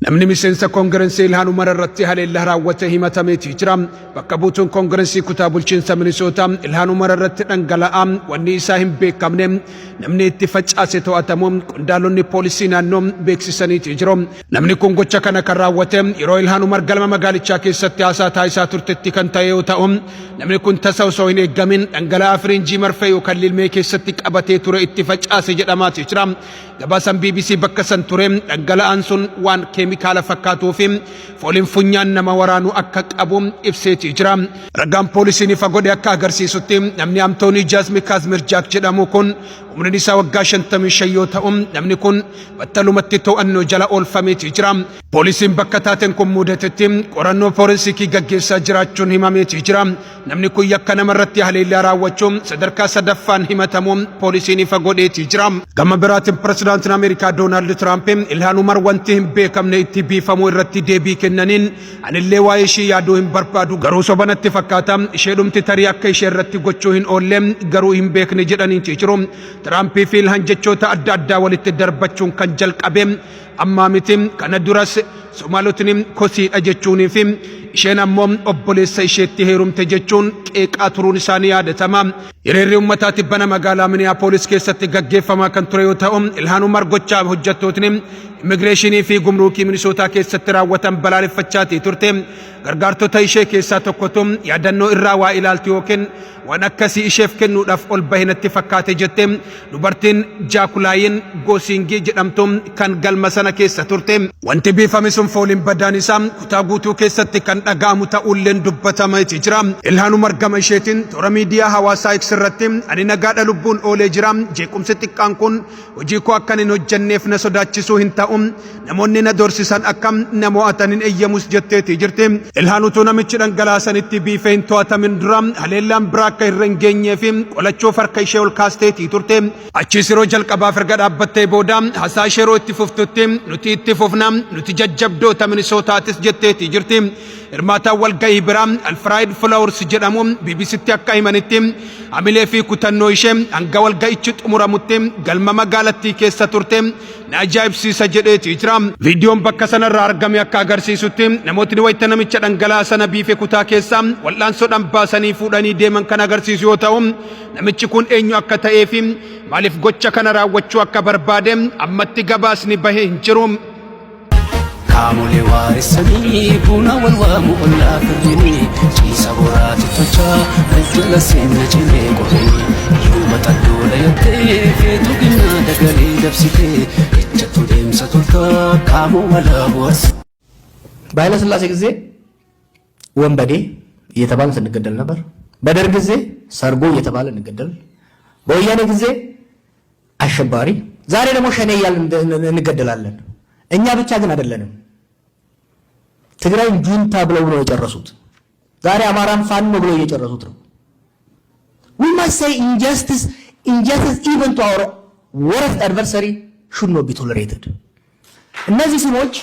namni miseensa koongireensii Ilhaan Umar irratti haleellaa raawwate himatamee jira. Bakka buutuun koongireensii kutaa bulchiinsa Minisootaa Ilhaan Umar irratti dhangala'aa wanni isaa hin beekamne namni itti facaase to'atamu qondaalonni poolisii naannoo beeksisanii jiru. Namni kun gocha kana kan raawwate yeroo Ilhaan Umar galma magaalichaa keessatti haasaa taasisaa turtetti kan ta'e yoo ta'u, namni kun tasa osoo hin eeggamin dhangala'aa firiinjii marfee yookaan lilmee keessatti qabatee ture itti facaase jedhamaa jira. Gabaasan BBC bakka san ture dhangala'aan sun waan keemikaala fakkaatu fi fooliin funyaan nama waraanuu akka qabu ibsee jira. Ragaan poolisiin ifa godhe akka agarsiisutti namni Antoonii Jaasmii Kaazmir Jaak jedhamu kun umriin isaa waggaa 55 yoo ta'u, namni kun battalumatti to'annoo jala oolfamee jira. Poolisiin bakka taateen kun mudatetti qorannoo forensiikii gaggeessaa jiraachuun himamee jira. Namni kun yakka namarratti haleellaa raawwachuun sadarkaa sadaffaan himatamuun poolisiin ifa godhee jira. Gama biraatiin pirezidaantiin Ameerikaa Doonaald Tiraamp Ilhaan Umar wanti hin beekamne itti biifamuu irratti deebii kennaniin anillee waa'ee ishii yaaduu hin barbaadu, garuu sobanatti fakkaata ishee dhumti tarii akka ishee irratti gochuu hin oolle garuu hin beekne jedhanii jiru. Tiraamp fi Ilhaan jechoota adda addaa walitti darbachuun kan jalqabe amma miti. Kana duras Somaalotiin kosiidha jechuunii fi isheen ammoo obboleessa isheetti heerumte jechuun qeeqaa turuun isaanii yaadatama. Hiriirri uummataatti bana magaalaa Minneapolis keessatti gaggeeffamaa kan ture yoo ta'u, Ilhaan Umar gochaa hojjettootiin immigireeshinii fi gumruukii Minisootaa keessatti raawwatan balaaleffachaa turte. Gargaartota ishee keessaa tokkotu yaadannoo irraa waa ilaalti yookiin waan akkasii isheef kennuudhaaf ol bahinatti fakkaate jette. Dubartiin Jaakulaayin Goosingii jedhamtu kan galma sana keessa turte. Wanti biifame sun fooliin badaan isaa kutaa guutuu keessatti kan dhaga'amu ta'uulleen dubbatamee jira. Ilhaan Umar gama isheetiin toora miidiyaa hawaasaa X irratti ani nagaadha lubbuun oolee jira. Jeequmsi xiqqaan kun hojii koo akkan hin hojjenneef na sodaachisuu hin ta'u. Namoonni na dorsisan akkam na mo'atan hin eeyyamus jetteeti jirti. Ilhaan utuu namichi dhangalaasanitti biifee hin to'atamin dura haleellaan biraa akka irra hin geenyee fi qolachuuf harka ishee ol kaasteeti turte. Achiis yeroo jalqabaaf erga dhaabbattee booda haasaa ishee yeroo itti fuftutti nuti itti fufna, nuti jajjabdoota Minisootaatis jetteeti jirti. Hirmaataan walga'ii biraa Alfred Flowers jedhamu BBCtti akka himanitti hamilee fi kutannoo ishee hanga walga'ichi xumuramutti galma magaalattii keessa turte na ajaa'ibsiisa jedheeti jira. Viidiyoon bakka sanarraa argame akka agarsiisutti namootni wayita namicha dhangala'aa sana biifee kutaa keessaa wal'aansoodhaan baasanii fuudhanii deeman kan agarsiisu yoo ta'u, namichi kun eenyu akka ta'ee fi maaliif gocha kana raawwachuu akka barbaade ammatti gabaasni bahee hin jiru. Kaamole waarisanii buna walwaamu ollaa firjini ciisa boraati tocha ajjala seenna cilee qoree yuuma xaddoola yattee feetu ginnaa dagalee dabsitee ejjattu deemsa tolta kaamoo walaa boorsa. በኃይለ ሥላሴ ጊዜ ወንበዴ እየተባለ ስንገደል ነበር። በደርግ ጊዜ ሰርጎ እየተባለ እንገደል፣ በወያኔ ጊዜ አሸባሪ፣ ዛሬ ደግሞ ሸኔ እያልን እንገደላለን። እኛ ብቻ ግን አይደለንም። ትግራይን ጁንታ ብለው ነው የጨረሱት። ዛሬ አማራን ፋኖ ብለው እየጨረሱት ነው። we must say injustice even to our worst adversary should not be tolerated. እነዚህ ስሞች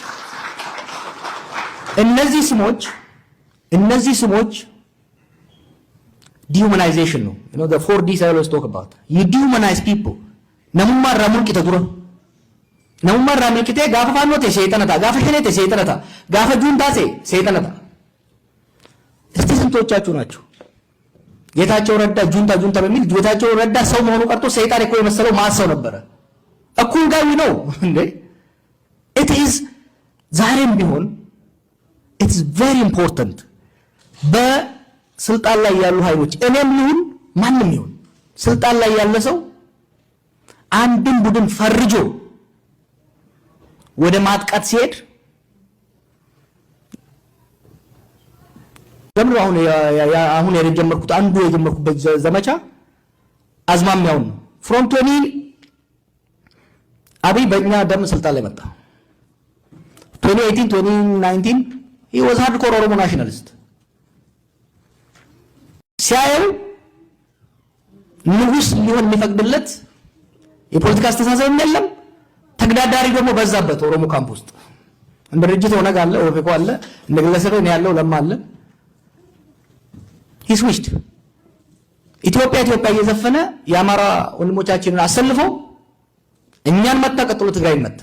dehumanization ነው. You know the 4Ds I always talk about. You dehumanize people. namummaa ramuun qita dura. namummaa ramuun qitee gaafa faannoo ta'e seexanata, gaafa shenee ta'e seexanata, gaafa juuntaa ta'e seexanata. እስቲ ስንቶቻችሁ ናችሁ ጌታቸው ረዳ ጁንታ በሚል ጌታቸው ረዳ ሰው መሆኑ ቀርቶ ሰይጣን እኮ የመሰለው ማሰው ነበረ። እኩል ጋዊ ነው እንዴ? it is ዛሬም ቢሆን it is very important በስልጣን ላይ ያሉ ኃይሎች እኔም ይሁን ማንም ይሁን ስልጣን ላይ ያለ ሰው አንድን ቡድን ፈርጆ ወደ ማጥቃት ሲሄድ ለምን አሁን የጀመርኩት አንዱ የጀመርኩበት ዘመቻ አዝማሚያው ነው። ፍሮም 20 አብይ በእኛ ደም ስልጣን ላይ መጣ። 2018 2019 he was hardcore ኦሮሞ ናሽናሊስት ሲያየው ንጉስ ሊሆን የሚፈቅድለት የፖለቲካ አስተሳሰብ የለም። ተግዳዳሪ ደግሞ በዛበት ኦሮሞ ካምፕ ውስጥ እንደ ድርጅት ሆነጋ አለ፣ ኦፌኮ አለ፣ እንደ ግለሰብ ነው ያለው፣ ለማ አለ። he switched ኢትዮጵያ እየዘፈነ የአማራ ወንድሞቻችንን አሰልፈው እኛን መጣ፣ ቀጥሎ ትግራይ መጣ።